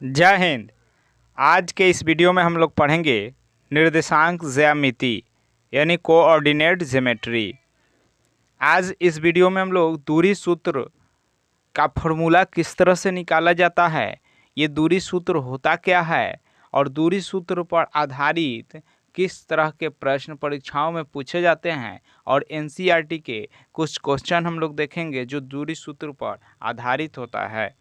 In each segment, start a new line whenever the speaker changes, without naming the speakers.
जय हिंद। आज के इस वीडियो में हम लोग पढ़ेंगे निर्देशांक ज्यामिति यानी कोऑर्डिनेट ज्योमेट्री। आज इस वीडियो में हम लोग दूरी सूत्र का फॉर्मूला किस तरह से निकाला जाता है, ये दूरी सूत्र होता क्या है और दूरी सूत्र पर आधारित किस तरह के प्रश्न परीक्षाओं में पूछे जाते हैं और एनसीईआरटी के कुछ क्वेश्चन हम लोग देखेंगे जो दूरी सूत्र पर आधारित होता है।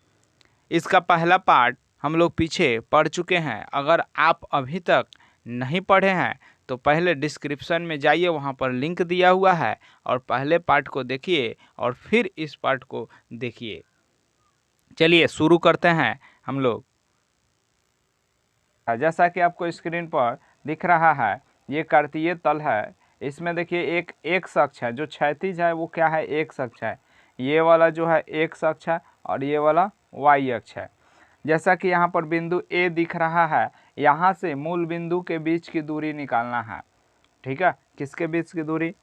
इसका पहला पार्ट हम लोग पीछे पढ़ चुके हैं। अगर आप अभी तक नहीं पढ़े हैं तो पहले डिस्क्रिप्शन में जाइए, वहाँ पर लिंक दिया हुआ है और पहले पार्ट को देखिए और फिर इस पार्ट को देखिए। चलिए शुरू करते हैं हम लोग। जैसा कि आपको स्क्रीन पर दिख रहा है, ये कार्तीय तल है। इसमें देखिए एक एक्स अक्ष है जो क्षैतिज है, वो क्या है, एक्स अक्ष है। ये वाला जो है एक्स अक्ष है और ये वाला वाई अक्ष है। जैसा कि यहाँ पर बिंदु ए दिख रहा है, यहाँ से मूल बिंदु के बीच की दूरी निकालना है। ठीक है, किसके बीच की दूरी?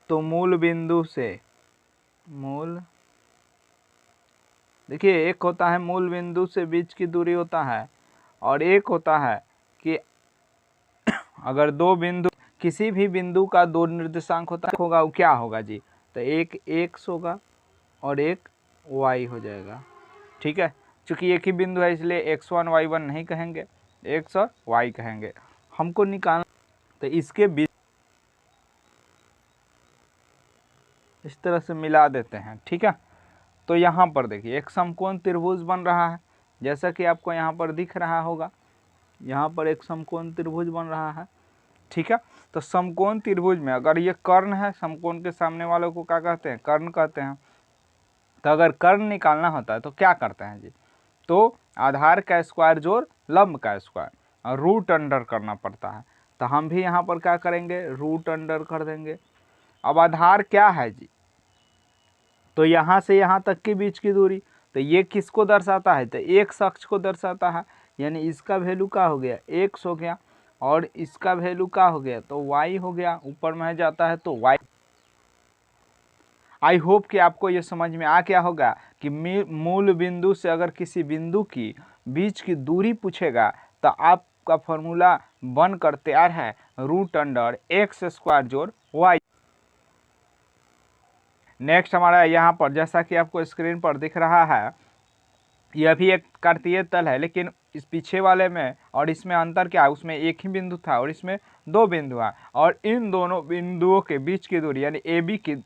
तो मूल बिंदु से, देखिए एक होता है मूल बिंदु से बीच की दूरी होता है और एक होता है कि अगर दो बिंदु, किसी भी बिंदु का दो निर्देशांक होगा वो क्या होगा जी? तो एक एक्स होगा और एक वाई हो जाएगा। ठीक है, चूंकि एक ही बिंदु है इसलिए x1 y1 नहीं कहेंगे, x और y कहेंगे। हमको निकालना, तो इसके बीच इस तरह से मिला देते हैं। ठीक है, तो यहाँ पर देखिए एक समकोण त्रिभुज बन रहा है, जैसा कि आपको यहाँ पर दिख रहा होगा। यहाँ पर एक समकोण त्रिभुज बन रहा है। ठीक है, तो समकोण त्रिभुज में अगर ये कर्ण है, समकोण के सामने वालों को क्या कहते हैं? कर्ण कहते हैं। तो अगर कर्ण निकालना होता है तो क्या करते हैं जी? तो आधार का स्क्वायर जोड़ लंब का स्क्वायर और रूट अंडर करना पड़ता है। तो हम भी यहाँ पर क्या करेंगे? रूट अंडर कर देंगे। अब आधार क्या है जी? तो यहाँ से यहाँ तक के बीच की दूरी, तो ये किसको दर्शाता है? तो एक्स अक्ष को दर्शाता है, यानी इसका वैल्यू क्या हो गया? एक्स हो गया और इसका वैल्यू क्या हो गया? तो वाई हो गया। ऊपर में जाता है तो वाई। आई होप कि आपको ये समझ में आ गया होगा कि मूल बिंदु से अगर किसी बिंदु की बीच की दूरी पूछेगा तो आपका फॉर्मूला बनकर तैयार है, रूट अंडर एक्स स्क्वायर जोड़ वाई। नेक्स्ट हमारा यहाँ पर जैसा कि आपको स्क्रीन पर दिख रहा है, यह भी एक कार्तीय तल है, लेकिन इस पीछे वाले में और इसमें अंतर क्या है? उसमें एक ही बिंदु था और इसमें दो बिंदु है और इन दोनों बिंदुओं के बीच की दूरी यानी ए बी की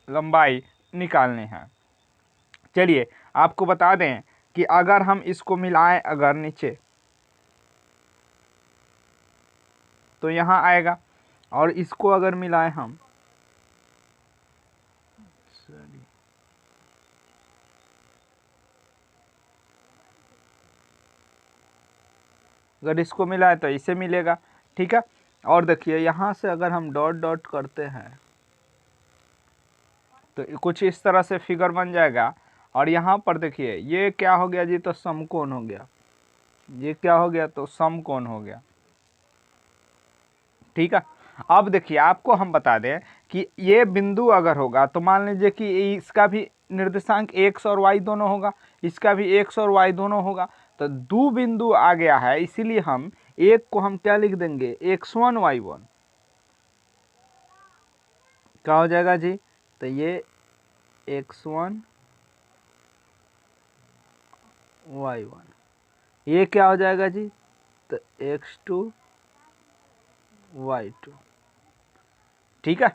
लंबाई निकालनी है। चलिए आपको बता दें कि अगर हम इसको मिलाएं, अगर नीचे तो यहाँ आएगा और इसको अगर मिलाएं हम, अगर इसको मिलाएं तो इसे मिलेगा। ठीक है, और देखिए यहाँ से अगर हम डॉट डॉट करते हैं तो कुछ इस तरह से फिगर बन जाएगा। और यहाँ पर देखिए ये क्या हो गया जी? तो समकोण हो गया। ये क्या हो गया? तो समकोण हो गया। ठीक है, अब देखिए आपको हम बता दें कि ये बिंदु अगर होगा तो मान लीजिए कि इसका भी निर्देशांक एक्स और वाई दोनों होगा, इसका भी एक्स और वाई दोनों होगा। तो दो बिंदु आ गया है, इसीलिए हम एक को हम क्या लिख देंगे? x1 y1। क्या हो जाएगा जी? तो ये x1 y1, ये क्या हो जाएगा जी? तो x2 y2। ठीक है,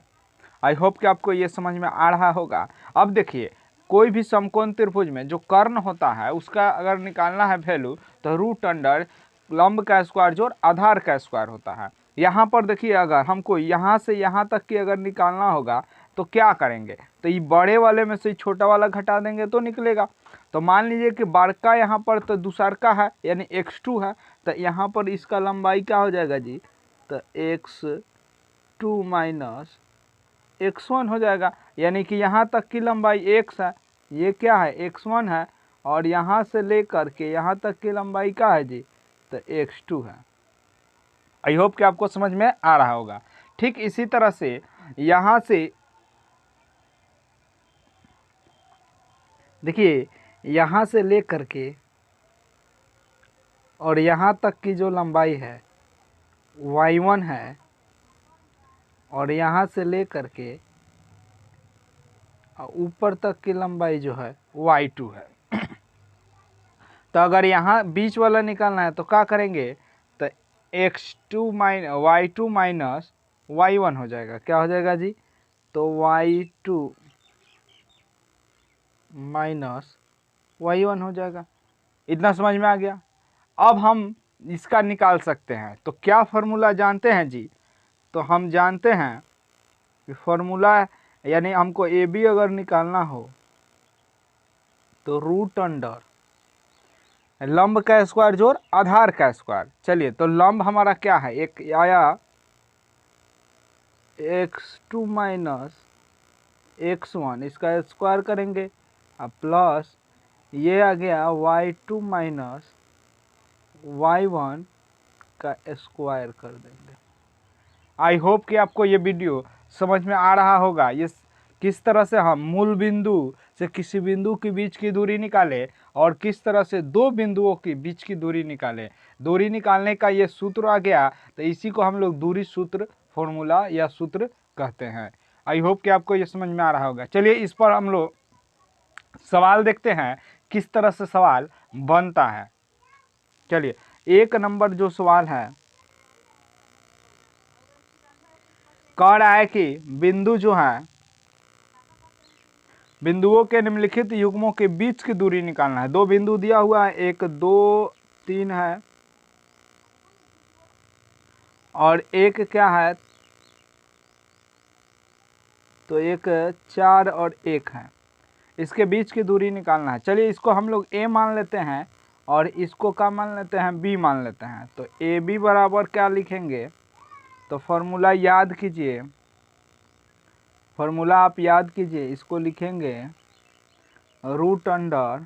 आई होप कि आपको ये समझ में आ रहा होगा। अब देखिए कोई भी समकोण त्रिभुज में जो कर्ण होता है उसका अगर निकालना है वैल्यू, तो रूट अंडर लंब का स्क्वायर जोड़ आधार का स्क्वायर होता है। यहाँ पर देखिए अगर हमको यहाँ से यहाँ तक की अगर निकालना होगा तो क्या करेंगे? तो ये बड़े वाले में से छोटा वाला घटा देंगे तो निकलेगा। तो मान लीजिए कि बड़का यहाँ पर तो दूसरका है यानी x2 है, तो यहाँ पर इसका लंबाई क्या हो जाएगा जी? तो x2 माइनस x1 हो जाएगा, यानी कि यहाँ तक की लंबाई x है, ये क्या है? x1 है और यहाँ से लेकर के यहाँ तक की लंबाई क्या है जी? तो x2 है। आई होप कि आपको समझ में आ रहा होगा। ठीक इसी तरह से यहाँ से देखिए यहाँ से ले करके और यहाँ तक की जो लंबाई है y1 है, और यहाँ से ले करके ऊपर तक की लंबाई जो है y2 है। तो अगर यहाँ बीच वाला निकालना है तो क्या करेंगे, तो y2 माइनस y1 हो जाएगा। क्या हो जाएगा जी, तो y2 माइनस y1 हो जाएगा। इतना समझ में आ गया। अब हम इसका निकाल सकते हैं। तो क्या फॉर्मूला जानते हैं जी, तो हम जानते हैं कि फॉर्मूला यानी हमको ए बी अगर निकालना हो तो रूट अंडर लंब का स्क्वायर जोड़ आधार का स्क्वायर। चलिए, तो लंब हमारा क्या है, एक आया x2 माइनस x1, इसका स्क्वायर करेंगे, अब प्लस ये आ गया y2 माइनस y1 का स्क्वायर कर देंगे। आई होप कि आपको ये वीडियो समझ में आ रहा होगा। ये किस तरह से हम मूल बिंदु से किसी बिंदु के बीच की दूरी निकाले और किस तरह से दो बिंदुओं के बीच की दूरी निकाले। दूरी निकालने का ये सूत्र आ गया, तो इसी को हम लोग दूरी सूत्र, फॉर्मूला या सूत्र कहते हैं। आई होप कि आपको ये समझ में आ रहा होगा। चलिए, इस पर हम लोग सवाल देखते हैं किस तरह से सवाल बनता है। चलिए, 1 नंबर जो सवाल है, कह रहा है कि बिंदु जो है, बिंदुओं के निम्नलिखित युग्मों के बीच की दूरी निकालना है। दो बिंदु दिया हुआ है, एक 2 3 है और एक क्या है, तो एक 4 और 1 है। इसके बीच की दूरी निकालना है। चलिए, इसको हम लोग a मान लेते हैं और इसको क्या मान लेते हैं, b मान लेते हैं। तो ए बी बराबर क्या लिखेंगे, तो फॉर्मूला याद कीजिए, फॉर्मूला आप याद कीजिए। इसको लिखेंगे root under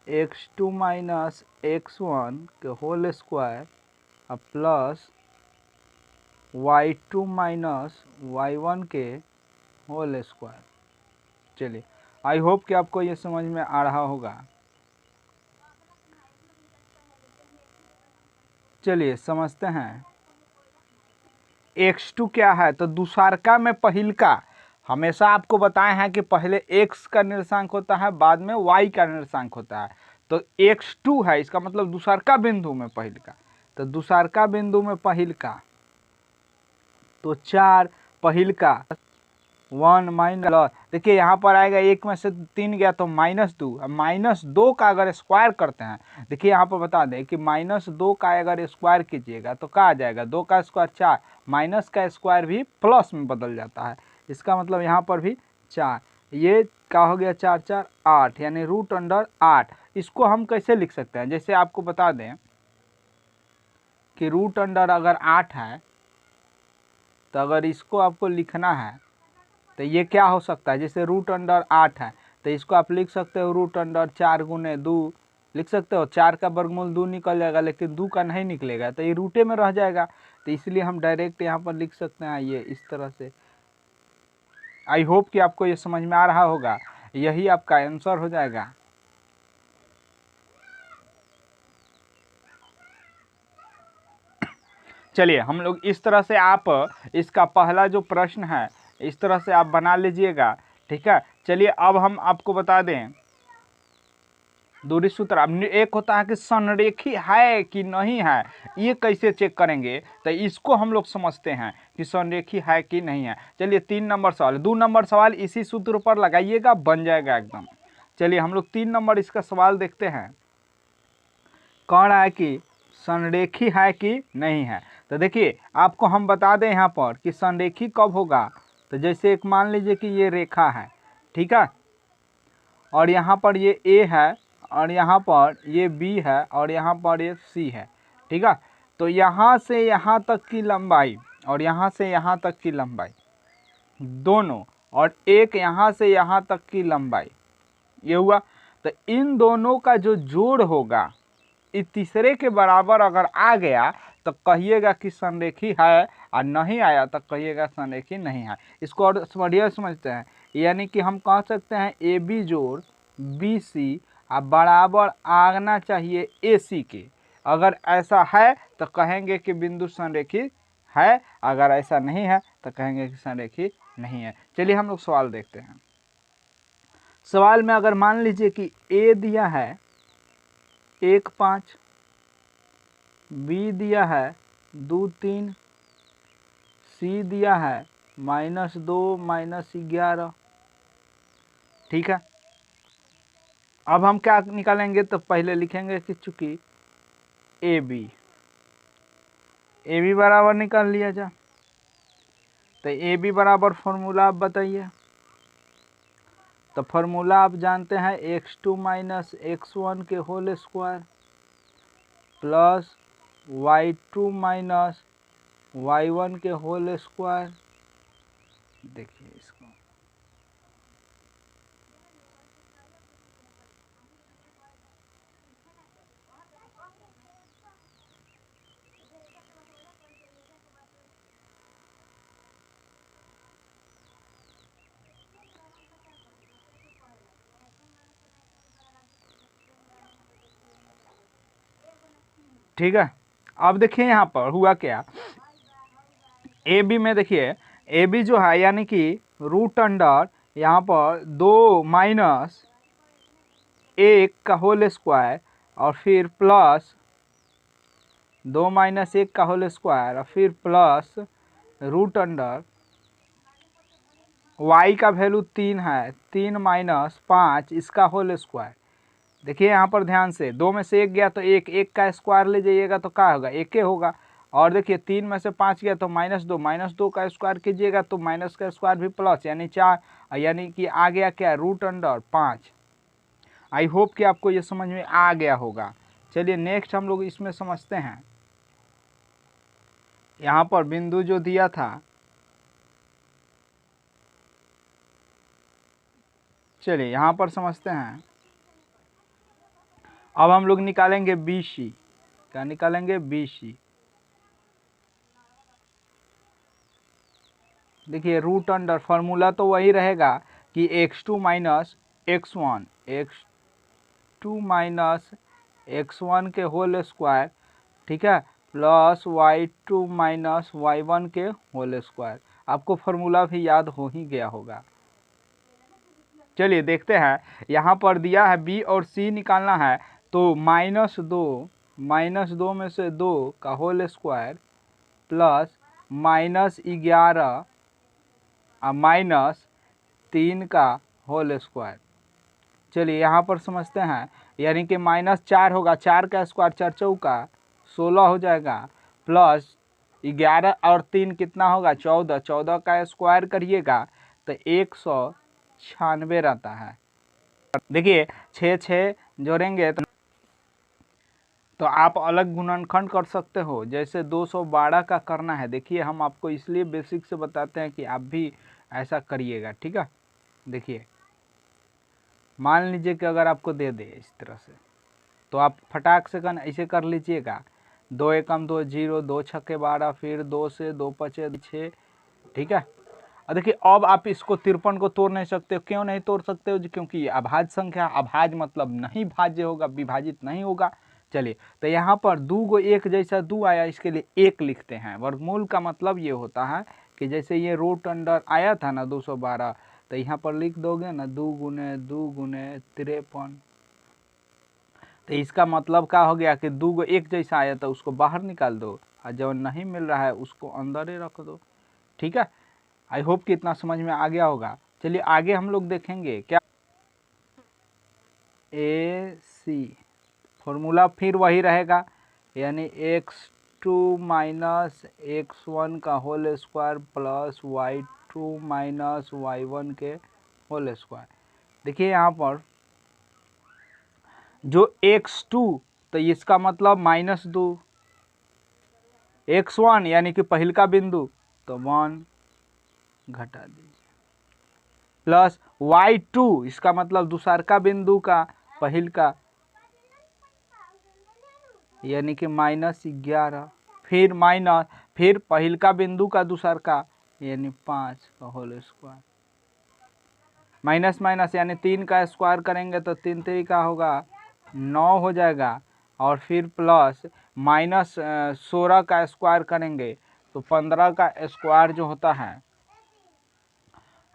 x2 minus x1 के whole square plus y2 minus y1 के होल स्क्वायर। चलिए, आई होप कि आपको ये समझ में आ रहा होगा। चलिए समझते हैं। x2 क्या है, तो दूसरका में पहिलका, हमेशा आपको बताए हैं कि पहले x का निर्देशांक होता है, बाद में y का निर्देशांक होता है। तो x2 है, इसका मतलब दूसरका बिंदु में पहिलका। तो दूसरका बिंदु में पहिलका, तो 4 पहिलका 1 माइनस, देखिए यहाँ पर आएगा, 1 में से 3 गया तो -2। अब -2 का अगर स्क्वायर करते हैं, देखिए यहाँ पर बता दें कि -2 का अगर स्क्वायर कीजिएगा तो क्या आ जाएगा, 2 का स्क्वायर 4, माइनस का स्क्वायर भी प्लस में बदल जाता है। इसका मतलब यहाँ पर भी 4, ये क्या हो गया, 4 4 8, यानी रूट अंडर 8। इसको हम कैसे लिख सकते हैं, जैसे आपको बता दें कि रूट अंडर अगर 8 है, तो अगर इसको आपको लिखना है तो ये क्या हो सकता है, जैसे रूट अंडर 8 है तो इसको आप लिख सकते हो रूट अंडर 4 गुने 2 लिख सकते हो। 4 का वर्गमूल 2 निकल जाएगा, लेकिन 2 का नहीं निकलेगा, तो ये रूटे में रह जाएगा। तो इसलिए हम डायरेक्ट यहाँ पर लिख सकते हैं ये इस तरह से। आई होप कि आपको ये समझ में आ रहा होगा। यही आपका आंसर हो जाएगा। चलिए, हम लोग इस तरह से, आप इसका पहला जो प्रश्न है इस तरह से आप बना लीजिएगा, ठीक है। चलिए, अब हम आपको बता दें दूरी सूत्र। अब एक होता है कि संरेखी है कि नहीं है, ये कैसे चेक करेंगे, तो इसको हम लोग समझते हैं कि संरेखी है कि नहीं है। चलिए, 3 नंबर सवाल, 2 नंबर सवाल इसी सूत्र पर लगाइएगा, बन जाएगा एकदम। चलिए, हम लोग 3 नंबर इसका सवाल देखते हैं। कह रहा है कि संरेखी है कि नहीं है। तो देखिए, आपको हम बता दें यहाँ पर कि संरेखी कब होगा, तो जैसे एक मान लीजिए कि ये रेखा है, ठीक है, और यहाँ पर ये A है और यहाँ पर ये B है और यहाँ पर ये C है, ठीक है। तो यहाँ से यहाँ तक की लंबाई और यहाँ से यहाँ तक की लंबाई दोनों, और एक यहाँ से यहाँ तक की लंबाई, ये हुआ। तो इन दोनों का जो जोड़ होगा, इस तीसरे के बराबर अगर आ गया तो कहिएगा कि संरेखी है, और नहीं आया तो कहिएगा संरेखी नहीं है। इसको और बढ़िया समझते हैं, यानी कि हम कह सकते हैं AB जोड़ BC बराबर आना चाहिए AC के। अगर ऐसा है तो कहेंगे कि बिंदु संरेखित है, अगर ऐसा नहीं है तो कहेंगे कि संरेखित नहीं है। चलिए हम लोग सवाल देखते हैं। सवाल में अगर मान लीजिए कि A दिया है 1 5, B दिया है 2 3, C दिया है -2 -11, ठीक है। अब हम क्या निकालेंगे, तो पहले लिखेंगे कि चूंकि AB बराबर निकाल लिया जा, तो AB बराबर फॉर्मूला आप बताइए। तो फॉर्मूला आप जानते हैं x2 - x1 के whole square plus y2 - y1 के होल स्क्वायर। देखिए इसको, ठीक है। अब देखिए यहाँ पर हुआ क्या, AB में देखिए AB जो है यानी कि रूट अंडर यहाँ पर 2 - 1 का होल स्क्वायर और फिर प्लस 2 - 1 का होल स्क्वायर और फिर प्लस रूट अंडर y का वैल्यू 3 है, 3 - 5 इसका होल स्क्वायर। देखिए यहाँ पर ध्यान से, 2 में से 1 गया तो 1 का स्क्वायर ले जाइएगा तो क्या होगा, 1 होगा। और देखिए 3 में से 5 गया तो -2 का स्क्वायर कीजिएगा तो माइनस का स्क्वायर भी प्लस यानी 4, यानी कि आ गया क्या, रूट अंडर 5। आई होप कि आपको ये समझ में आ गया होगा। चलिए नेक्स्ट हम लोग इसमें समझते हैं। यहाँ पर बिंदु जो दिया था, चलिए यहाँ पर समझते हैं। अब हम लोग निकालेंगे BC, क्या निकालेंगे, BC। देखिए रूट अंडर फॉर्मूला तो वही रहेगा कि x2 - x1, x2 - x1 के होल स्क्वायर, ठीक है, प्लस y2 - y1 के होल स्क्वायर। आपको फॉर्मूला भी याद हो ही गया होगा। चलिए देखते हैं, यहाँ पर दिया है B और C निकालना है, तो -2 में से 2 का होल स्क्वायर प्लस -11 -3 का होल स्क्वायर। चलिए यहाँ पर समझते हैं, यानी कि -4 होगा, 4 का स्क्वायर 4 चौका 16 हो जाएगा, प्लस 11 और 3 कितना होगा, 14, 14 का स्क्वायर करिएगा तो 196 रहता है। देखिए 6 जोड़ेंगे तो आप अलग गुणनखंड कर सकते हो, जैसे 212 का करना है। देखिए हम आपको इसलिए बेसिक से बताते हैं कि आप भी ऐसा करिएगा, ठीक है। देखिए मान लीजिए कि अगर आपको दे दे इस तरह से, तो आप फटाक से ऐसे कर लीजिएगा, 2 एकम 2 0, 2 छक्के 12, फिर 2 से 2 पचे 6, ठीक है। और देखिए अब आप इसको 53 को तोड़ नहीं सकते हो। क्यों नहीं तोड़ सकते हो, क्योंकि ये अभाज्य संख्या, अभाज्य मतलब नहीं भाज्य होगा, विभाजित नहीं होगा। चलिए तो यहाँ पर 2 को एक जैसा 2 आया, इसके लिए 1 लिखते हैं। वर्गमूल का मतलब ये होता है कि जैसे ये रूट अंडर आया था ना 212, तो यहाँ पर लिख दोगे ना 2 × 2 × 53, तो इसका मतलब क्या हो गया कि 2 को एक जैसा आया था उसको बाहर निकाल दो, और जो नहीं मिल रहा है उसको अंदर ही रख दो, ठीक है। आई होप कि इतना समझ में आ गया होगा। चलिए आगे हम लोग देखेंगे क्या, AC फॉर्मूला फिर वही रहेगा, यानी x2 - x1 का whole square plus y2 - y1 के होल स्क्वायर। देखिए यहाँ पर जो x2, तो इसका मतलब -2, x1 यानी कि पहल का बिंदु, तो 1 घटा दीजिए, प्लस y2 इसका मतलब दूसर का बिंदु का पहल का, यानी कि -11, फिर पहल का बिंदु का दूसर का, यानी 5 का होल स्क्वायर। माइनस माइनस यानी 3 का स्क्वायर करेंगे तो 3 3 का होगा 9 हो जाएगा, और फिर प्लस माइनस 16 का स्क्वायर करेंगे तो 15 का स्क्वायर जो होता है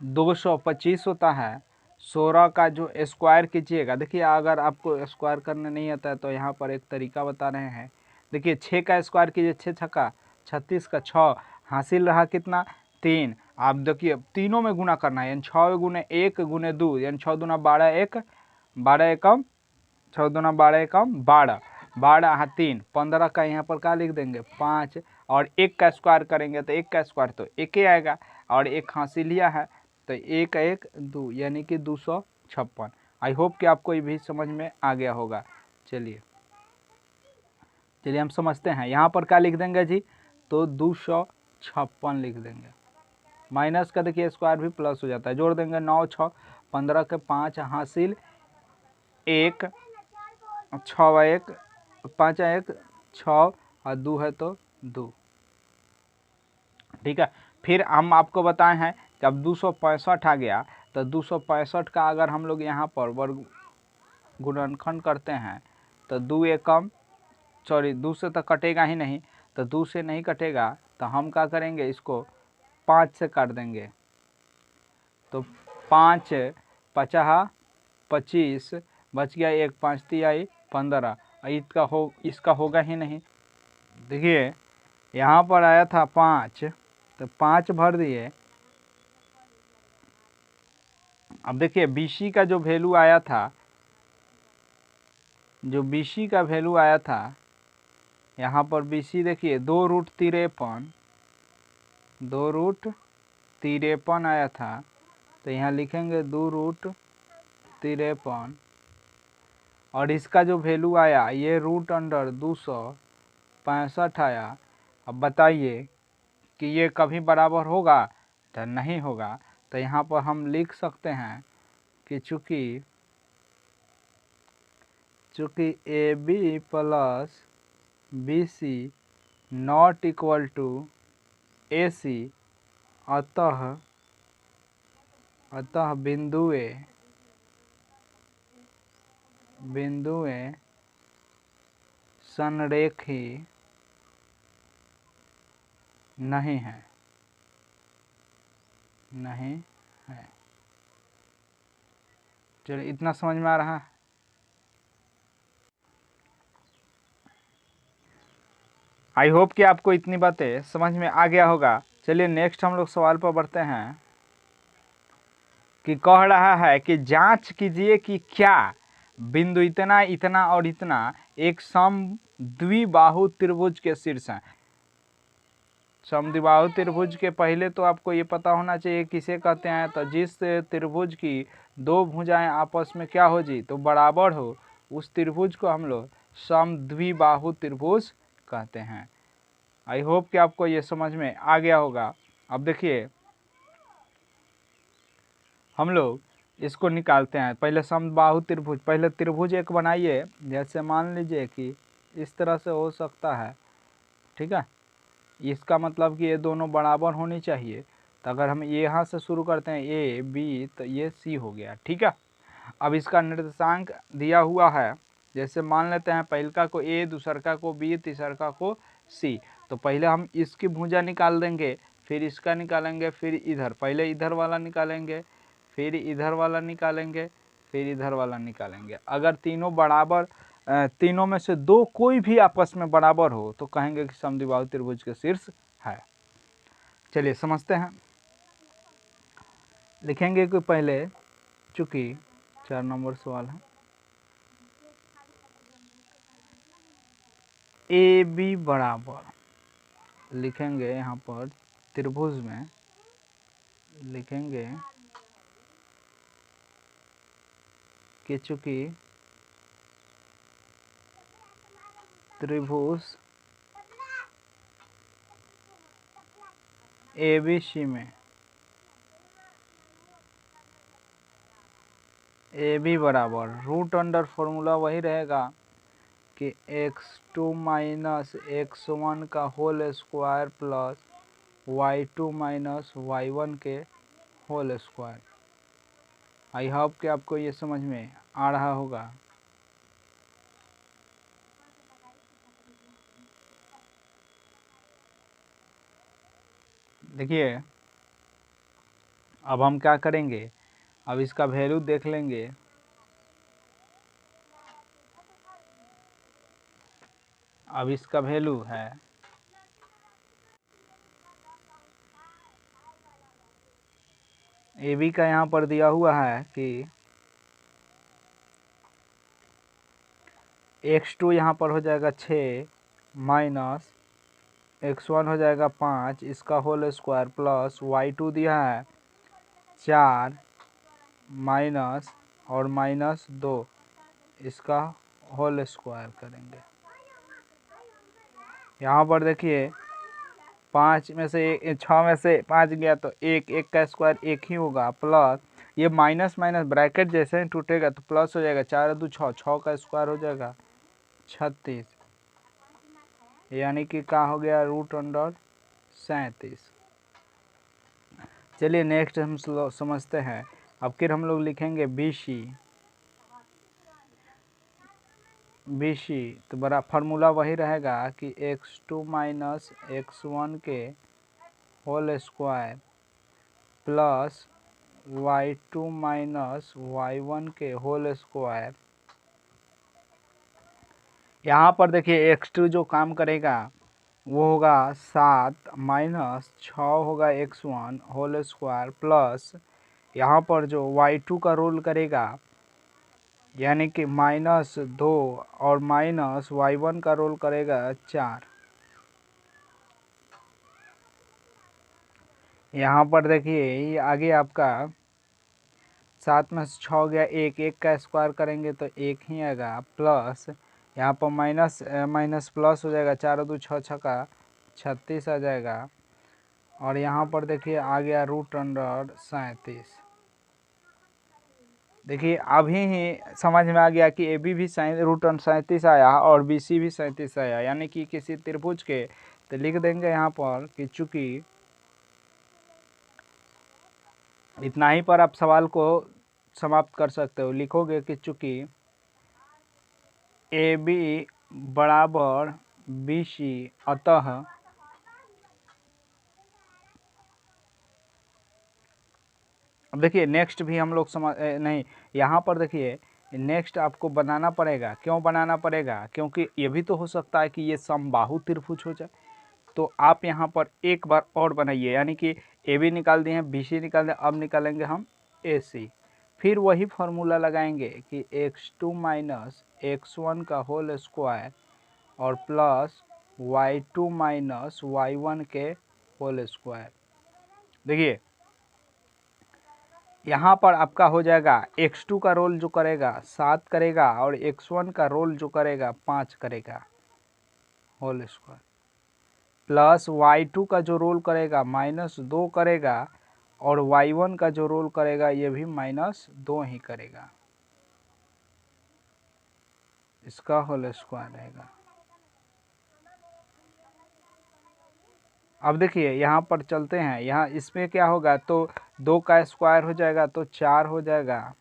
225 होता है। 16 का जो स्क्वायर कीजिएगा, देखिए अगर आपको स्क्वायर करने नहीं आता है तो यहाँ पर एक तरीका बता रहे हैं। देखिए 6 का स्क्वायर कीजिए, 6 छक्का 36 का 6, हासिल रहा कितना 3। आप देखिए तीनों में गुना करना है, यानी 6 गुने 1 गुने 2 यानी 6 दूना 12, 1 12 एकम 6 दूना 12 एकम 12 12 हाँ 3 15 का यहाँ पर क्या लिख देंगे 5, और 1 का स्क्वायर करेंगे तो 1 का स्क्वायर तो 1 ही आएगा, और 1 हासिल लिया है तो 1 1 2 यानी कि 256। आई होप कि आपको ये भी समझ में आ गया होगा। चलिए हम समझते हैं, यहाँ पर क्या लिख देंगे जी, तो 256 लिख देंगे। माइनस का देखिए स्क्वायर भी प्लस हो जाता है, जोड़ देंगे 9 6 15 के 5 हासिल 1 6 1 5 1 6 और 2 है तो 2। ठीक है, फिर हम आपको बताए हैं कि अब 265 आ गया तो 265 का अगर हम लोग यहाँ पर वर्ग गुणनखंड करते हैं तो 2 एकम सॉरी 2 से तो कटेगा ही नहीं, तो 2 से नहीं कटेगा तो हम क्या करेंगे, इसको 5 से काट देंगे। तो 5 50 25 बच गया 1 5 3 15, इसका होगा ही नहीं। देखिए यहाँ पर आया था 5 तो 5 भर दिए। अब देखिए बीसी का जो वैल्यू आया था, जो बीसी का वैल्यू आया था यहाँ पर बीसी देखिए 2√53 2√53 आया था, तो यहाँ लिखेंगे 2√53, और इसका जो वैल्यू आया ये √265 आया। अब बताइए कि ये कभी बराबर होगा, तो नहीं होगा। तो यहाँ पर हम लिख सकते हैं कि चूँकि A B plus B C not equal to A C, अतः बिंदुएं संरेखी नहीं है। चलिए इतना समझ में आ रहा है। आई होप कि आपको इतनी बातें समझ में आ गया होगा। चलिए नेक्स्ट हम लोग सवाल पर बढ़ते हैं कि कह रहा है कि जांच कीजिए कि क्या बिंदु इतना इतना और इतना एक समद्विबाहु त्रिभुज के शीर्ष हैं। समद्विबाहु त्रिभुज के पहले तो आपको ये पता होना चाहिए किसे कहते हैं, तो जिस त्रिभुज की दो भुजाएं आपस में क्या हो जी, तो बराबर हो, उस त्रिभुज को हम लोग समद्विबाहु त्रिभुज कहते हैं। आई होप कि आपको ये समझ में आ गया होगा। अब देखिए हम लोग इसको निकालते हैं। पहले समबाहु त्रिभुज, पहले त्रिभुज एक बनाइए, जैसे मान लीजिए कि इस तरह से हो सकता है। ठीक है, इसका मतलब कि ये दोनों बराबर होनी चाहिए। तो अगर हम यहाँ से शुरू करते हैं ए बी, तो ये सी हो गया। ठीक है, अब इसका निर्देशांक दिया हुआ है, जैसे मान लेते हैं पहलका को ए, दूसरका को बी, तीसरका को सी। तो पहले हम इसकी भुजा निकाल देंगे, फिर इसका निकालेंगे, फिर इधर पहले इधर वाला निकालेंगे, फिर इधर वाला निकालेंगे, फिर इधर वाला निकालेंगे। अगर तीनों बराबर, तीनों में से दो कोई भी आपस में बराबर हो तो कहेंगे कि समद्विबाहु त्रिभुज के शीर्ष है। चलिए समझते हैं। लिखेंगे कि पहले, चूंकि 4 नंबर सवाल है, ए बी बराबर लिखेंगे यहाँ पर त्रिभुज में लिखेंगे कि चूंकि त्रिभुज ABC में ए बी बराबर रूट अंडर फॉर्मूला वही रहेगा कि x2 माइनस x1 का whole square plus y2 minus y1 के होल स्क्वायर। आई होप कि आपको ये समझ में आ रहा होगा। देखिए अब हम क्या करेंगे, अब इसका वैल्यू देख लेंगे। अब इसका वैल्यू है ए बी का यहाँ पर दिया हुआ है कि x2 यहाँ पर हो जाएगा 6 माइनस x1 हो जाएगा 5 इसका होल स्क्वायर प्लस y2 दिया है 4 माइनस और माइनस 2 इसका होल स्क्वायर करेंगे। यहाँ पर देखिए 5 में से 6 में से 5 गया तो एक का स्क्वायर एक ही होगा, प्लस ये माइनस माइनस ब्रैकेट जैसे ही टूटेगा तो प्लस हो जाएगा, 4 2 6 6 का स्क्वायर हो जाएगा 36, यानी कि क्या हो गया √37। चलिए नेक्स्ट हम समझते हैं। अब फिर हम लोग लिखेंगे बी सी तो बड़ा फार्मूला वही रहेगा कि x2 माइनस x1 के whole square plus y2 minus y1 के होल स्क्वायर। यहाँ पर देखिए x2 जो काम करेगा वो होगा 7 माइनस 6 होगा x1 होल स्क्वायर प्लस यहाँ पर जो y2 का रोल करेगा यानी कि -2 और माइनस y1 का रोल करेगा 4। यहाँ पर देखिए ये आगे आपका 7 में से 6 गया, एक का स्क्वायर करेंगे तो एक ही आएगा, प्लस यहाँ पर माइनस माइनस प्लस हो जाएगा, 4 2 6 6 का 36 आ जाएगा। और यहाँ पर देखिए आ गया √37। देखिए अभी ही समझ में आ गया कि ए बी भी √37 आया और बी सी भी 37 आया, यानी कि किसी त्रिभुज के तो लिख देंगे यहाँ पर कि चूंकि इतना ही पर आप सवाल को समाप्त कर सकते हो। लिखोगे कि चूंकि ए बी बराबर बी सी अतः अब देखिए नेक्स्ट भी हम लोग नहीं, यहाँ पर देखिए नेक्स्ट आपको बनाना पड़ेगा। क्यों बनाना पड़ेगा? क्योंकि ये भी तो हो सकता है कि ये समबाहु त्रिभुज हो जाए। तो आप यहाँ पर एक बार और बनाइए, यानी कि ए बी निकाल दिए हैं, बी सी निकाल दिए, अब निकालेंगे हम ए सी। फिर वही फार्मूला लगाएंगे कि x2 माइनस x1 का होल स्क्वायर और प्लस y2 माइनस y1 के होल स्क्वायर। देखिए यहाँ पर आपका हो जाएगा x2 का रोल जो करेगा 7 करेगा और x1 का रोल जो करेगा 5 करेगा होल स्क्वायर, प्लस y2 का जो रोल करेगा -2 करेगा और y1 का जो रोल करेगा ये भी -2 ही करेगा, इसका होल स्क्वायर रहेगा। अब देखिए यहाँ पर चलते हैं, यहाँ इसमें क्या होगा तो 2 का स्क्वायर हो जाएगा तो 4 हो जाएगा,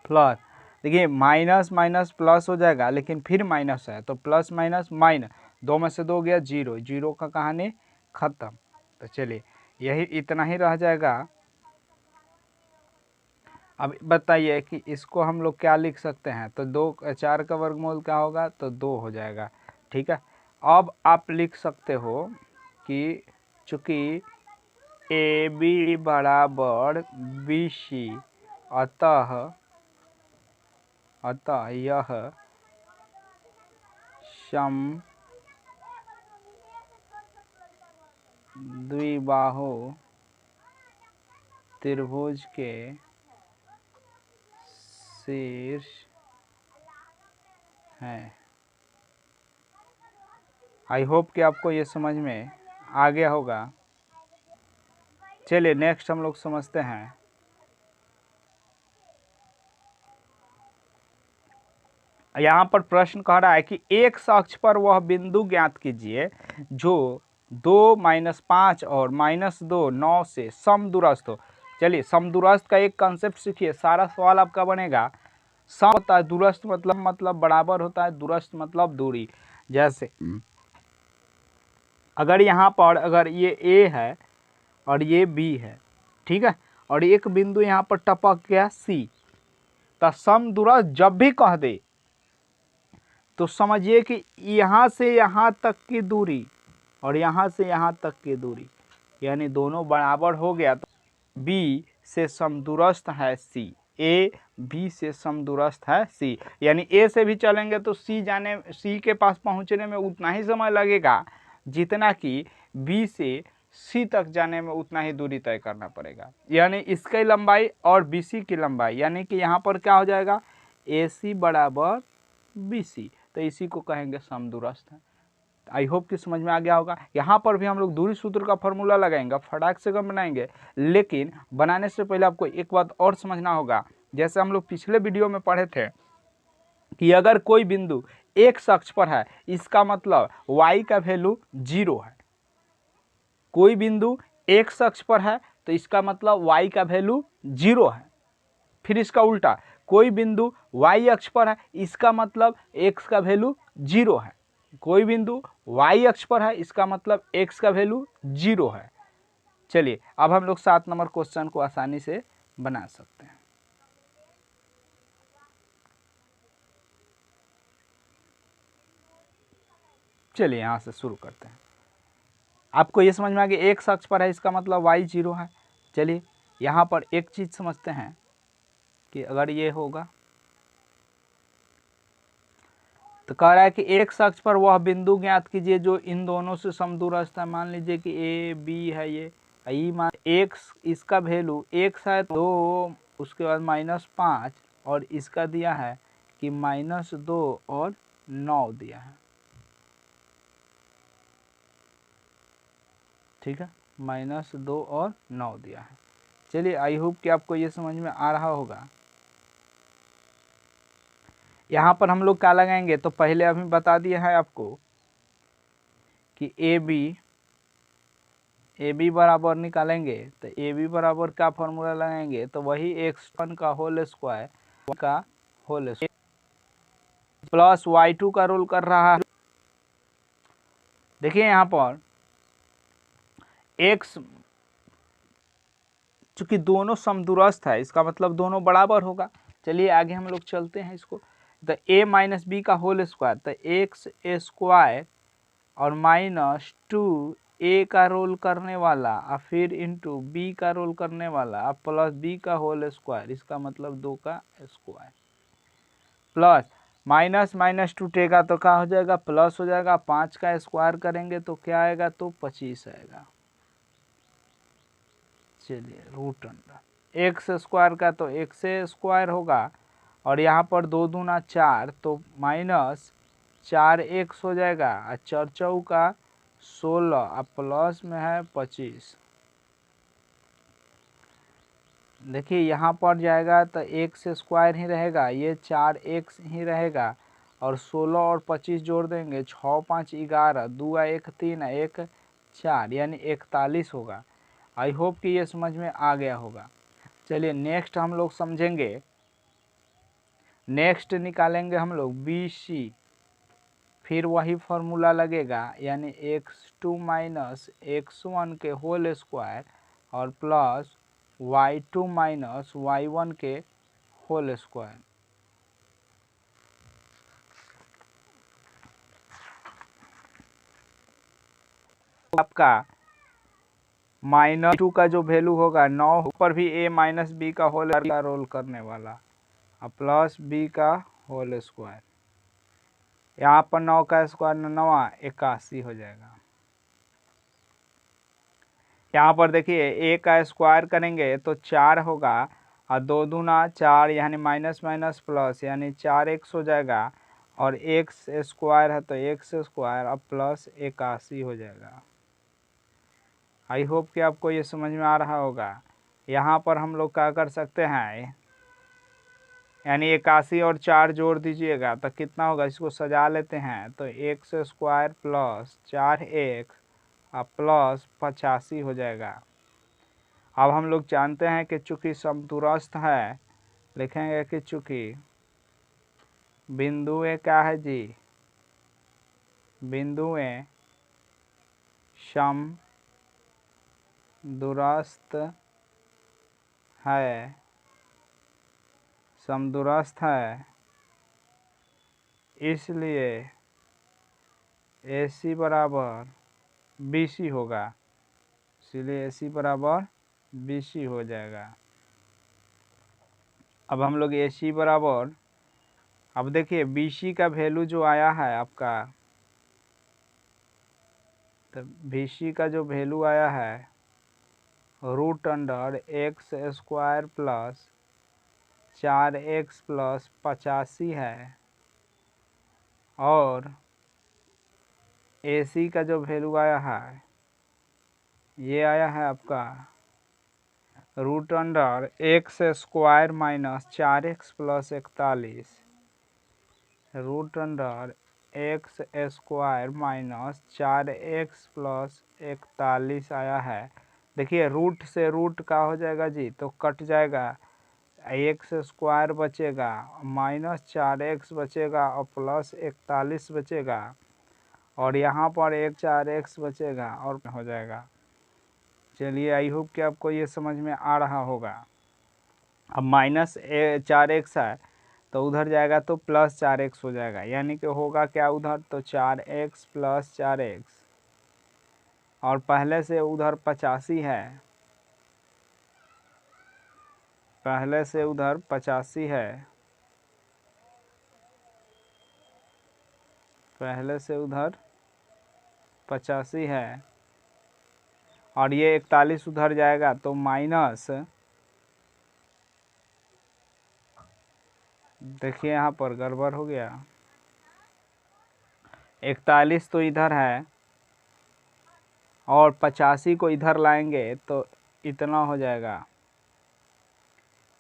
प्लस देखिए माइनस माइनस प्लस हो जाएगा लेकिन फिर माइनस है तो प्लस माइनस माइनस, 2 में से 2 गया 0, 0 का कहानी खत्म। तो चलिए यही इतना ही रह जाएगा। अब बताइए कि इसको हम लोग क्या लिख सकते हैं, तो 4 का वर्गमूल क्या होगा तो 2 हो जाएगा। ठीक है, अब आप लिख सकते हो कि चूंकि ए बी बराबर बी सी अतः यह द्विबाहु त्रिभुज के शीर्ष है। आई होप कि आपको ये समझ में आ गया होगा। चलिए नेक्स्ट हम लोग समझते हैं। यहाँ पर प्रश्न कह रहा है कि एक अक्ष पर वह बिंदु ज्ञात कीजिए जो 2 - 5 और -2 9 से समदूरस्थ हो। चलिए समदूरस्थ का एक कंसेप्ट सीखिए, सारा सवाल आपका बनेगा। सम होता है दूरस्थ मतलब बराबर होता है, दूरस्थ मतलब दूरी। जैसे अगर यहाँ पर अगर ये A है और ये B है, ठीक है, और एक बिंदु यहाँ पर टपक गया C, तो समदूरस्थ जब भी कह दे तो समझिए कि यहाँ से यहाँ तक की दूरी और यहाँ से यहाँ तक की दूरी यानी दोनों बराबर हो गया, तो B से समदूरस्थ है C, A B से समदूरस्थ है C। यानी A से भी चलेंगे तो C के पास पहुँचने में उतना ही समय लगेगा जितना कि B से C तक जाने में उतना ही दूरी तय करना पड़ेगा। यानी इसकी लंबाई और BC की लंबाई, यानी कि यहाँ पर क्या हो जाएगा, AC बराबर BC, तो इसी को कहेंगे समदूरस्थ है। आई होप कि समझ में आ गया होगा। यहाँ पर भी हम लोग दूरी सूत्र का फॉर्मूला लगाएंगे, फटाक से कम बनाएंगे, लेकिन बनाने से पहले आपको एक बात और समझना होगा। जैसे हम लोग पिछले वीडियो में पढ़े थे कि अगर कोई बिंदु x अक्ष पर है, इसका मतलब y का वैल्यू 0 है। कोई बिंदु x अक्ष पर है तो इसका मतलब y का वैल्यू 0 है। फिर इसका उल्टा, कोई बिंदु y अक्ष पर है, इसका मतलब x का वैल्यू 0 है। कोई बिंदु y अक्ष पर है, इसका मतलब x का वैल्यू 0 है। चलिए अब हम लोग 7 नंबर क्वेश्चन को आसानी से बना सकते हैं। चलिए यहाँ से शुरू करते हैं। आपको ये समझ में आ गया x अक्ष पर है, इसका मतलब y 0 है। चलिए यहाँ पर एक चीज़ समझते हैं कि अगर ये होगा तो कह रहा है कि x अक्ष पर वह बिंदु ज्ञात कीजिए जो इन दोनों से समदूरस्थ है। मान लीजिए कि A B है, ये I मान x, इसका वैल्यू x है 2, उसके बाद -5, और इसका दिया है कि -2 और 9 दिया है, ठीक है, -2 और 9 दिया है। चलिए आई होप कि आपको ये समझ में आ रहा होगा। यहाँ पर हम लोग क्या लगाएंगे, तो पहले अभी बता दिया है आपको कि ए बी बराबर निकालेंगे, तो ए बी बराबर क्या फॉर्मूला लगाएंगे, तो वही x1 का होल स्क्वायर का होल स्क्वायर प्लस y2 का रोल कर रहा है। देखिए यहाँ पर x चूंकि दोनों समदूरस्थ है, इसका मतलब दोनों बराबर होगा। चलिए आगे हम लोग चलते हैं इसको, तो a माइनस बी का होल स्क्वायर, तो एक्स स्क्वायर और -2 a का रोल करने वाला और फिर इंटू b का रोल करने वाला और प्लस b का होल स्क्वायर, इसका मतलब 2 का स्क्वायर, प्लस माइनस माइनस टूटेगा तो क्या हो जाएगा, प्लस हो जाएगा। 5 का स्क्वायर करेंगे तो क्या आएगा, तो 25 आएगा। चलिए रूट अंडर एक्स स्क्वायर का तो एक्स स्क्वायर होगा, और यहाँ पर 2 दूना 4 तो -4x हो जाएगा, और 4 चौका 16 और प्लस में है 25। देखिए यहाँ पर जाएगा तो एक्स स्क्वायर ही रहेगा, ये 4x ही रहेगा, और 16 और 25 जोड़ देंगे, 6 5 11, 2 1 3 1 4, यानी 41 होगा। आई होप कि ये समझ में आ गया होगा। चलिए नेक्स्ट हम लोग समझेंगे, नेक्स्ट निकालेंगे हम लोग BC, फिर वही फॉर्मूला लगेगा, यानी x2 माइनस x1 के होल स्क्वायर और प्लस y2 माइनस y1 के होल स्क्वायर। आपका -2 का जो वैल्यू होगा 9 पर भी a माइनस बी का होल का रोल करने वाला और प्लस b का होल स्क्वायर। यहाँ पर 9 का स्क्वायर 9 81 हो जाएगा। यहाँ पर देखिए a का स्क्वायर करेंगे तो 4 होगा, और 2 दूना 4 यानी माइनस माइनस प्लस, यानी 4x हो जाएगा, और x स्क्वायर है तो x स्क्वायर अब प्लस 81 हो जाएगा। आई होप कि आपको ये समझ में आ रहा होगा। यहाँ पर हम लोग क्या कर सकते हैं, यानी 81 और 4 जोड़ दीजिएगा तो कितना होगा, इसको सजा लेते हैं, तो एक्स स्क्वायर प्लस 4x और प्लस 85 हो जाएगा। अब हम लोग जानते हैं कि चूंकि समदूरस्थ है, लिखेंगे कि चूंकि बिंदुएं क्या है जी, बिंदुएं समदूरस्थ है, समदूरस्थ है, इसलिए AC बराबर BC होगा, इसलिए AC बराबर BC हो जाएगा। अब हम लोग AC बराबर, अब देखिए BC का वैल्यू जो आया है आपका, तो BC का जो वैल्यू आया है √x² प्लस 4x प्लस 85 है, और AC का जो वैल्यू आया है ये आया है आपका √x² minus 4x plus 41, √x² minus 4x plus 41 आया है। देखिए रूट से रूट का हो जाएगा जी, तो कट जाएगा, x² बचेगा, माइनस 4x बचेगा और प्लस 41 बचेगा, और यहाँ पर 4x बचेगा और हो जाएगा। चलिए आई होप कि आपको ये समझ में आ रहा होगा। अब माइनस 4x है तो उधर जाएगा तो प्लस 4x हो जाएगा, यानी कि होगा क्या उधर, तो 4x प्लस 4x, और पहले से उधर 85 है, पहले से उधर 85 है, पहले से उधर 85 है, और ये 41 उधर जाएगा तो माइनस, देखिए यहाँ पर गड़बड़ हो गया, 41 तो इधर है और 85 को इधर लाएंगे तो इतना हो जाएगा।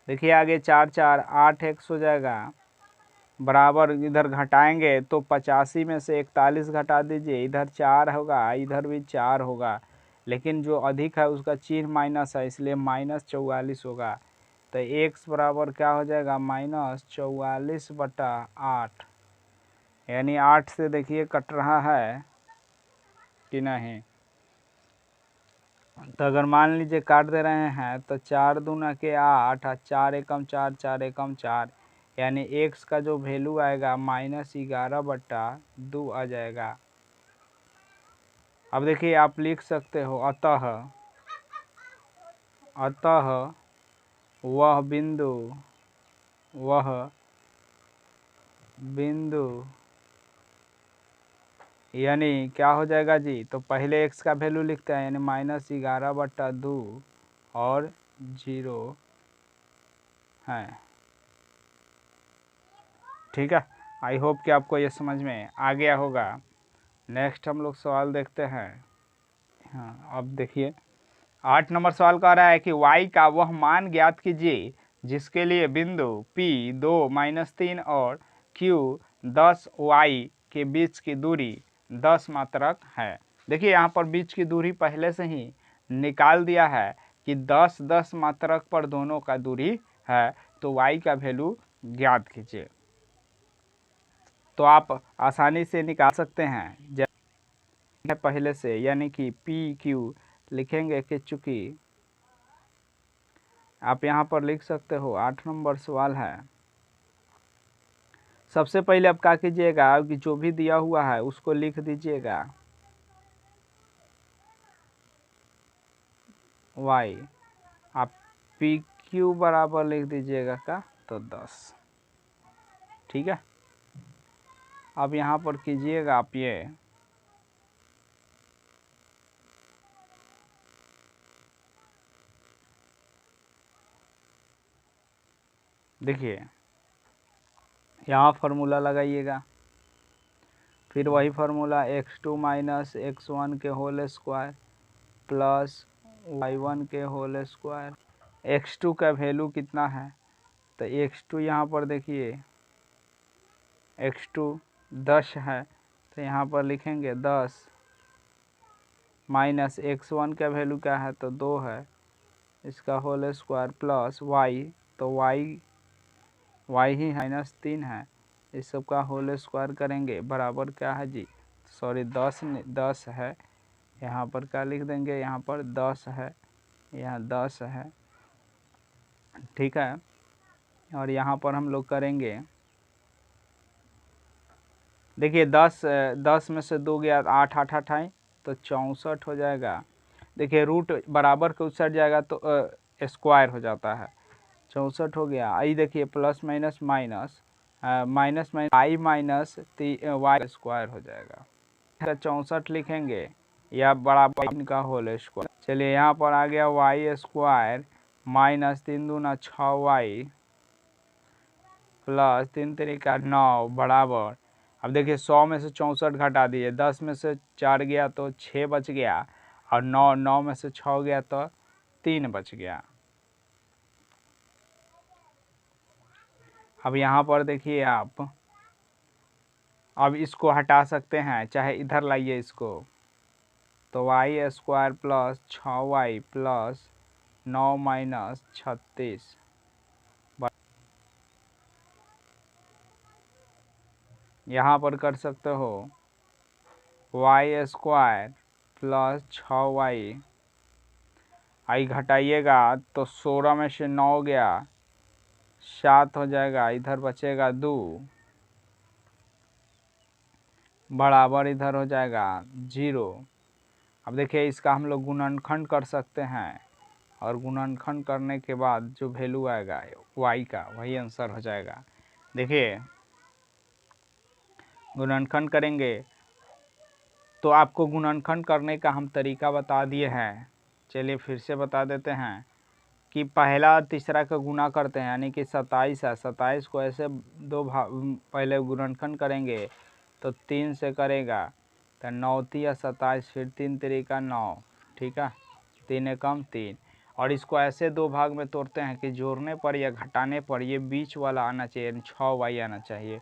देखिए आगे 4 4 8x हो जाएगा, बराबर इधर घटाएंगे तो 85 में से 41 घटा दीजिए, इधर 4 होगा, इधर भी 4 होगा, लेकिन जो अधिक है उसका चिन्ह माइनस है, इसलिए -44 होगा। तो x बराबर क्या हो जाएगा, -44/8, यानी 8 से देखिए कट रहा है कि नहीं। तो अगर मान लीजिए काट दे रहे हैं तो 4 दूना के 8, 4 एकम 4, 4 एकम 4, यानी x का जो वैल्यू आएगा -11/2 आ जाएगा। अब देखिए आप लिख सकते हो, अतः वह बिंदु यानी क्या हो जाएगा जी, तो पहले x का वैल्यू लिखते हैं, यानी -11/2 और 0 है। ठीक है, आई होप कि आपको ये समझ में आ गया होगा। नेक्स्ट हम लोग सवाल देखते हैं। हाँ, अब देखिए 8 नंबर सवाल कह रहा है कि y का वह मान ज्ञात कीजिए जिसके लिए बिंदु P 2 -3 और Q 10 y के बीच की दूरी 10 मात्रक है। देखिए यहाँ पर बीच की दूरी पहले से ही निकाल दिया है कि 10 10 मात्रक पर दोनों का दूरी है, तो y का वैल्यू ज्ञात कीजिए। तो आप आसानी से निकाल सकते हैं जैसे पहले से, यानी कि PQ लिखेंगे कि चूंकि आप यहाँ पर लिख सकते हो 8 नंबर सवाल है। सबसे पहले आप क्या कीजिएगा कि जो भी दिया हुआ है उसको लिख दीजिएगा, y आप PQ बराबर लिख दीजिएगा का, तो 10। ठीक है, अब यहाँ पर कीजिएगा आप ये, देखिए यहाँ फार्मूला लगाइएगा, फिर वही फार्मूला x2 माइनस x1 के होल स्क्वायर प्लस y1 के होल स्क्वायर। x2 का वैल्यू कितना है, तो x2 यहाँ पर देखिए x2 10 है, तो यहाँ पर लिखेंगे 10 माइनस x1 का वैल्यू क्या है, तो 2 है, इसका होल स्क्वायर प्लस वाई, तो वाई ही -3 है, इस सब का होल स्क्वायर करेंगे बराबर क्या है जी, सॉरी 10 है, यहाँ पर क्या लिख देंगे, यहाँ पर 10 है, यहाँ 10 है, ठीक है। और यहाँ पर हम लोग करेंगे, देखिए 10 में से 2 गया 8 8 28 तो 64 हो जाएगा। देखिए रूट बराबर के उस साइड जाएगा तो स्क्वायर हो जाता है, 64 हो गया। आई देखिए plus minus minus minus minus i minus y square हो जाएगा, 64 लिखेंगे या बराबर का होल स्क्वायर। चलिए यहाँ पर आ गया वाई स्क्वायर माइनस 3 दूना 6y प्लस 3 तरीका 9 बराबर, अब देखिए 100 में से 64 घटा दिए, 10 में से 4 गया तो 6 बच गया, और 9 में से 6 गया तो 3 बच गया। अब यहाँ पर देखिए आप, अब इसको हटा सकते हैं, चाहे इधर लाइए इसको, तो y square plus 6y plus 9 minus 36, यहाँ पर कर सकते हो वाई स्क्वायर प्लस 6y, आई घटाइएगा तो 16 में से 9 गया 7 हो जाएगा, इधर बचेगा 2 बराबर इधर हो जाएगा 0। अब देखिए इसका हम लोग गुणनखंड कर सकते हैं, और गुणनखंड करने के बाद जो वैल्यू आएगा y का वही आंसर हो जाएगा। देखिए गुणनखंड करेंगे तो आपको गुणनखंड करने का हम तरीका बता दिए हैं, चलिए फिर से बता देते हैं कि पहला तीसरा का गुना करते हैं, यानी कि 27 है, 27 को ऐसे दो भाग पहले गुणनखंड करेंगे तो 3 से करेगा तो 9 या 27, फिर 3 तरीका 9, ठीक है, 3 एकम 3, और इसको ऐसे दो भाग में तोड़ते हैं कि जोड़ने पर या घटाने पर ये बीच वाला आना चाहिए, 6y आना चाहिए।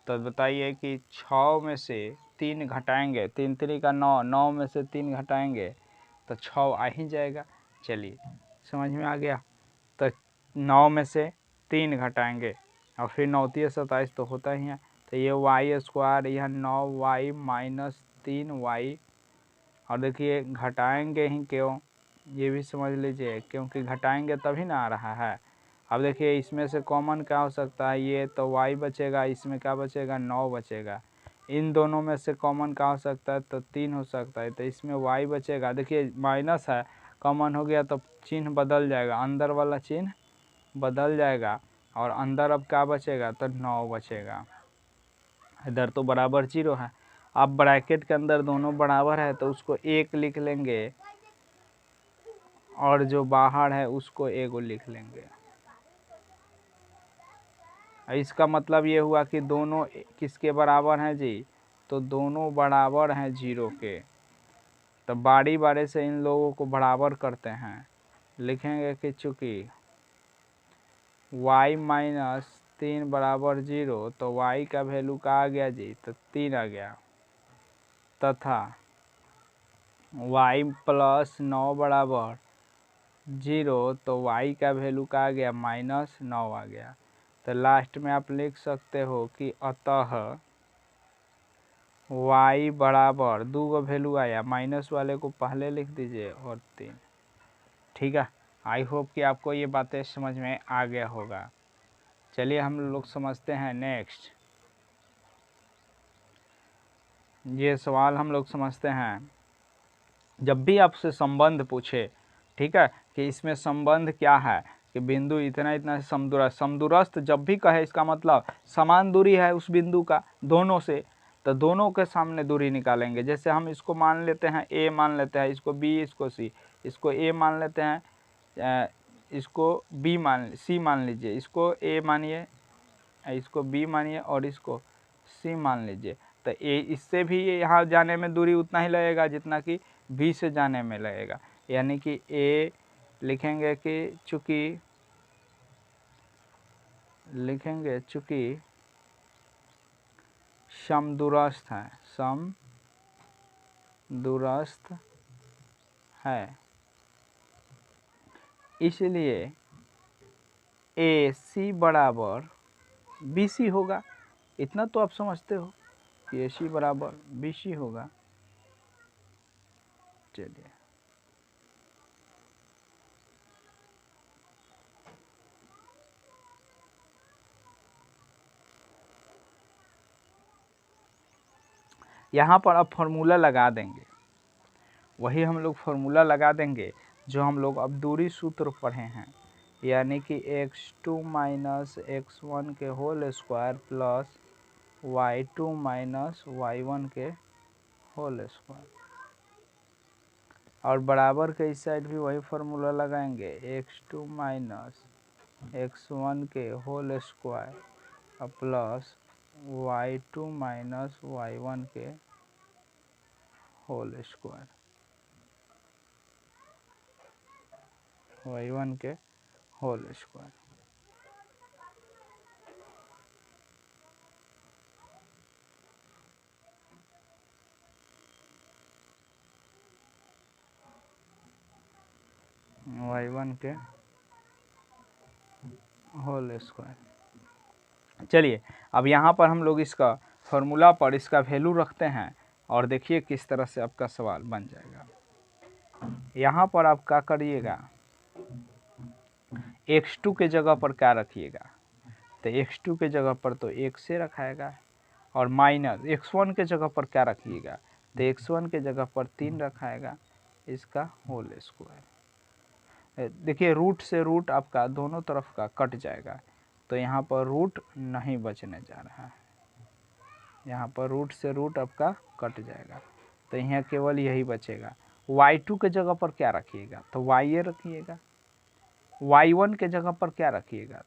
तो बताइए कि 6 में से 3 घटाएंगे, 3 तरीका 9, 9 में से 3 घटाएंगे तो 6 आ ही जाएगा। चलिए समझ में आ गया। तो 9 में से 3 घटाएंगे और फिर 9 या 27 तो होता ही है, तो ये वाई स्क्वायर, यह 9y माइनस 3y, और देखिए घटाएंगे ही क्यों, ये भी समझ लीजिए, क्योंकि घटाएंगे तभी ना आ रहा है। अब देखिए इसमें से कॉमन क्या हो सकता है, ये तो y बचेगा, इसमें क्या बचेगा 9 बचेगा, इन दोनों में से कॉमन क्या हो सकता है, तो 3 हो सकता है, तो इसमें y बचेगा। देखिए माइनस है, कॉमन हो गया तो चिन्ह बदल जाएगा, अंदर वाला चिन्ह बदल जाएगा, और अंदर अब क्या बचेगा, तो 9 बचेगा। इधर तो बराबर 0 है, अब ब्रैकेट के अंदर दोनों बराबर है तो उसको 1 लिख लेंगे, और जो बाहर है उसको 1 लिख लेंगे। इसका मतलब ये हुआ कि दोनों किसके बराबर हैं जी, तो दोनों बराबर हैं 0 के। तो बारी बारी से इन लोगों को बराबर करते हैं, लिखेंगे कि चूँकि y माइनस 3 बराबर 0, तो y का वैल्यू का आ गया जी, तो 3 आ गया, तथा y प्लस 9 बराबर 0, तो y का वैल्यू का आ गया -9 आ गया। तो लास्ट में आप लिख सकते हो कि अतः y बराबर 2 का वैल्यू आया, माइनस वाले को पहले लिख दीजिए और 3, ठीक है। आई होप कि आपको ये बातें समझ में आ गया होगा। चलिए हम लोग समझते हैं नेक्स्ट, ये सवाल हम लोग समझते हैं। जब भी आपसे संबंध पूछे, ठीक है, कि इसमें संबंध क्या है, कि बिंदु इतना इतना समदूरस्थ, समदूरस्थ जब भी कहे इसका मतलब समान दूरी है उस बिंदु का दोनों से, तो दोनों के सामने दूरी निकालेंगे। जैसे हम इसको मान लेते हैं a मान लेते हैं, इसको b, इसको c, इसको a मान लेते हैं, इसको b c मान लीजिए, इसको a मानिए, इसको b मानिए, और इसको c मान लीजिए। तो a इससे भी यहाँ जाने में दूरी उतना ही लगेगा जितना कि b से जाने में लगेगा, यानी कि a लिखेंगे कि चूँकि समदूरस्थ है, समदूरस्थ है, इसलिए ए सी बराबर बी सी होगा। इतना तो आप समझते हो कि ए सी बराबर बी सी होगा। चलिए यहाँ पर अब फॉर्मूला लगा देंगे, वही हम लोग फॉर्मूला लगा देंगे जो हम लोग अब दूरी सूत्र पढ़े हैं, यानी कि x2 माइनस x1 के whole square plus y2 minus y1 के होल स्क्वायर, और बराबर के इस साइड भी वही फार्मूला लगाएंगे x2 माइनस x1 के whole square plus y2 minus y1 के होल स्क्वायर, y1 के होल स्क्वायर। y1 के होल स्क्वायर। चलिए अब यहाँ पर हम लोग इसका फॉर्मूला पर इसका वैल्यू रखते हैं और देखिए किस तरह से आपका सवाल बन जाएगा। यहाँ पर आप क्या करिएगा, x2 के जगह पर क्या रखिएगा, तो x2 के जगह पर तो 1 से रखाएगा, और माइनस x1 के जगह पर क्या रखिएगा, तो x1 के जगह पर 3 रखाएगा, इसका होल स्क्वायर। देखिए रूट से रूट आपका दोनों तरफ का कट जाएगा, तो यहाँ पर रूट नहीं बचने जा रहा है, यहाँ पर रूट से रूट आपका कट जाएगा, तो यहाँ केवल यही बचेगा। y2 के जगह पर क्या रखिएगा, तो y रखिएगा। y1 के जगह पर क्या रखिएगा,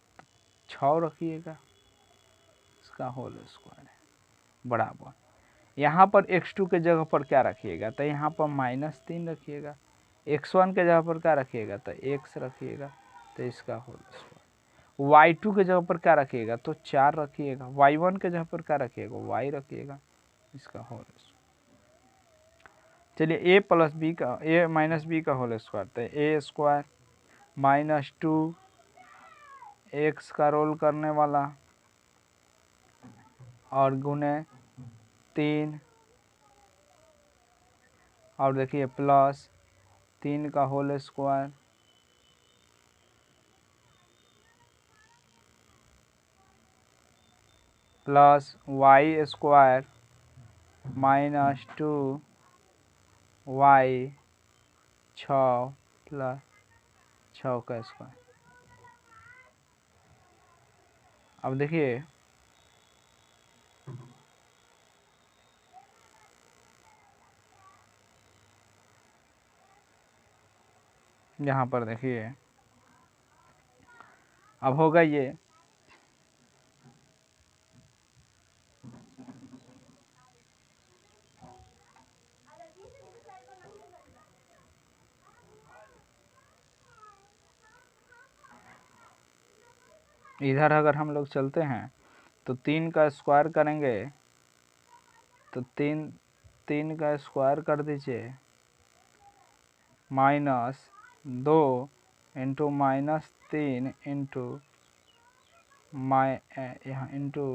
6 रखिएगा, इसका होल स्क्वायर है बराबर। यहाँ पर x2 के जगह पर क्या रखिएगा, तो यहाँ पर -3 रखिएगा। x1 के जगह पर क्या रखिएगा, तो x रखिएगा, तो इसका होल स्क्वायर। y2 के जगह पर क्या रखिएगा, तो 4 रखिएगा। y1 के जगह पर क्या रखिएगा, y रखिएगा, इसका होल स्क्वायर। चलिए a प्लस बी का a माइनस बी का होल स्क्वायर, तो a स्क्वायर माइनस 2 x का रोल करने वाला और गुने 3, और देखिए प्लस 3 का whole square plus y square minus 2 y 6 plus 6 का स्क्वायर। अब देखिए यहाँ पर देखिए अब होगा ये इधर अगर हम लोग चलते हैं तो 3 का स्क्वायर करेंगे, तो 3 का स्क्वायर कर दीजिए, -2 इंटू -3 इंटू यहाँ इंटू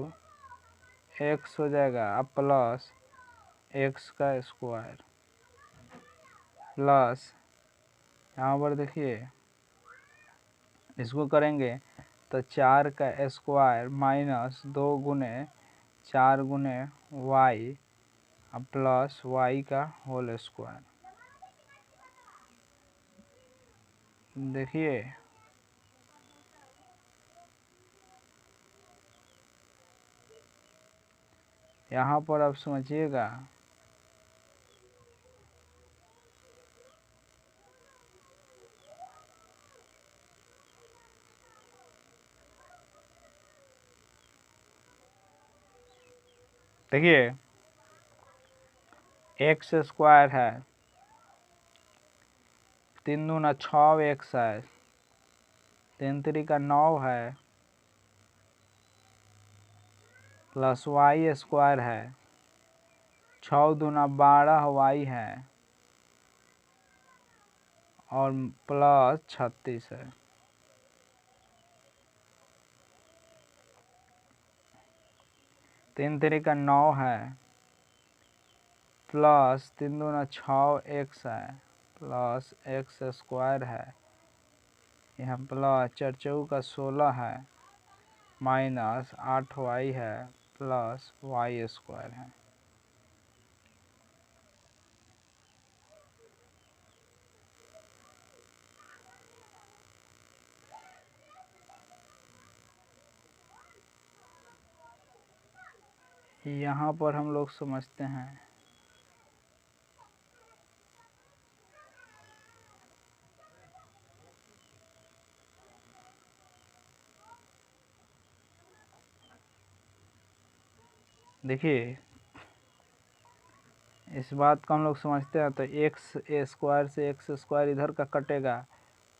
x हो जाएगा, अब प्लस x का स्क्वायर प्लस यहाँ पर देखिए इसको करेंगे तो 4 का स्क्वायर माइनस 2 गुने 4 गुने y प्लस y का होल स्क्वायर। देखिए यहाँ पर आप समझिएगा, देखिए x स्क्वायर है, 3 दूना 6 x है, 3 3 का 9 है, प्लस y स्क्वायर है, 6 दूना 12 y है, और प्लस 36 है। तीन तरीका 9 है, प्लस 3 दूना 6 x है, प्लस x स्क्वायर है, यहाँ प्लस 4 चौका 16 है, माइनस 8y है, प्लस y स्क्वायर है। यहाँ पर हम लोग समझते हैं देखिए इस बात को हम लोग समझते हैं तो एक्स स्क्वायर से एक्स स्क्वायर इधर का कटेगा,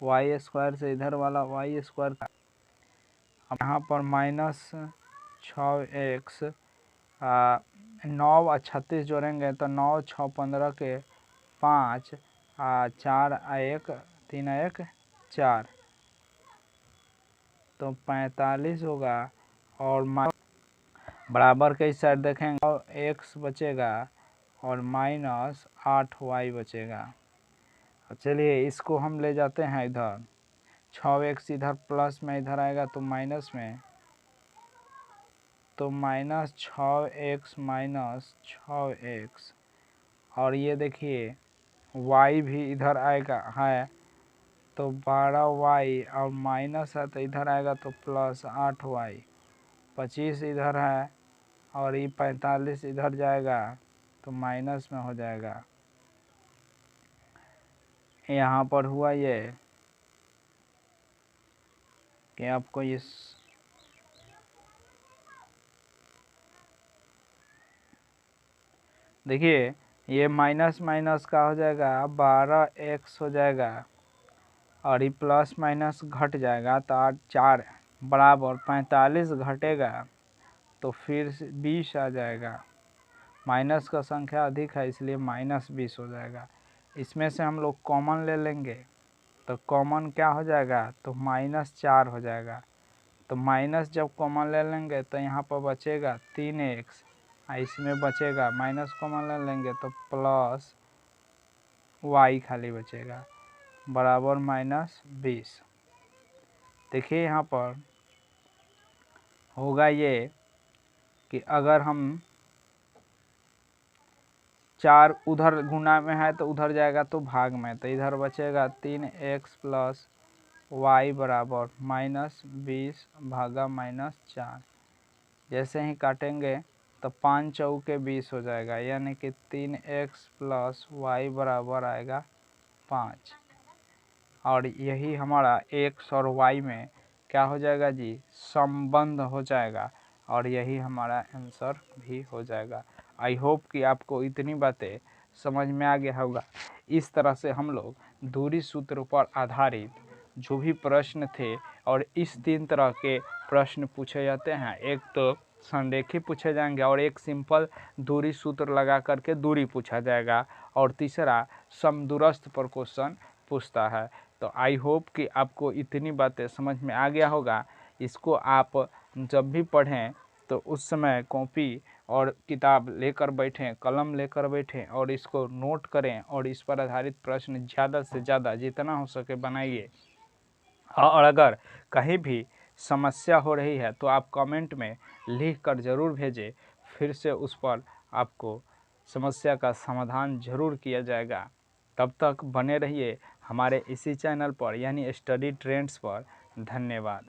वाई स्क्वायर से इधर वाला वाई स्क्वायर का। अब यहाँ पर माइनस 6x 9 और 36 जोड़ेंगे तो 9 6 15 के 5 4 1 3 1 4 तो 45 होगा। और बराबर के इस साइड देखेंगे x बचेगा और माइनस 8y बचेगा। चलिए इसको हम ले जाते हैं इधर, 6x इधर प्लस में इधर आएगा तो माइनस में, तो माइनस 6x माइनस 6x, और ये देखिए y भी इधर आएगा है तो 12y और माइनस है तो इधर आएगा तो प्लस 8y, 25 इधर है और ये 45 इधर जाएगा तो माइनस में हो जाएगा। यहाँ पर हुआ ये कि आपको ये देखिए ये माइनस माइनस का हो जाएगा 12x हो जाएगा और ये प्लस माइनस घट जाएगा तो 8 4 बराबर 45 घटेगा तो फिर 20 आ जाएगा। माइनस का संख्या अधिक है इसलिए माइनस 20 हो जाएगा। इसमें से हम लोग कॉमन ले लेंगे तो कॉमन क्या हो जाएगा तो माइनस 4 हो जाएगा। तो माइनस जब कॉमन ले लेंगे तो यहाँ पर बचेगा 3x, इसमें बचेगा माइनस कॉमन ले लेंगे तो प्लस y खाली बचेगा बराबर माइनस 20। देखिए यहाँ पर होगा ये कि अगर हम 4 उधर गुना में है तो उधर जाएगा तो भाग में, तो इधर बचेगा 3x प्लस y बराबर माइनस 20 भागा माइनस 4। जैसे ही काटेंगे तो 5 चौके 20 हो जाएगा, यानी कि 3x प्लस y बराबर आएगा 5। और यही हमारा x और y में क्या हो जाएगा जी, संबंध हो जाएगा और यही हमारा आंसर भी हो जाएगा। आई होप कि आपको इतनी बातें समझ में आ गया होगा। इस तरह से हम लोग दूरी सूत्र पर आधारित जो भी प्रश्न थे, और इस 3 तरह के प्रश्न पूछे जाते हैं, एक तो संरेखी पूछे जाएंगे और एक सिंपल दूरी सूत्र लगा करके दूरी पूछा जाएगा, और तीसरा समदूरस्थ पर क्वेश्चन पूछता है। तो आई होप कि आपको इतनी बातें समझ में आ गया होगा। इसको आप जब भी पढ़ें तो उस समय कॉपी और किताब लेकर बैठें, कलम लेकर बैठें और इसको नोट करें और इस पर आधारित प्रश्न ज़्यादा से ज़्यादा जितना हो सके बनाइए। और अगर कहीं भी समस्या हो रही है तो आप कमेंट में लिख कर ज़रूर भेजें, फिर से उस पर आपको समस्या का समाधान ज़रूर किया जाएगा। तब तक बने रहिए हमारे इसी चैनल पर यानी स्टडी ट्रेंड्स पर। धन्यवाद।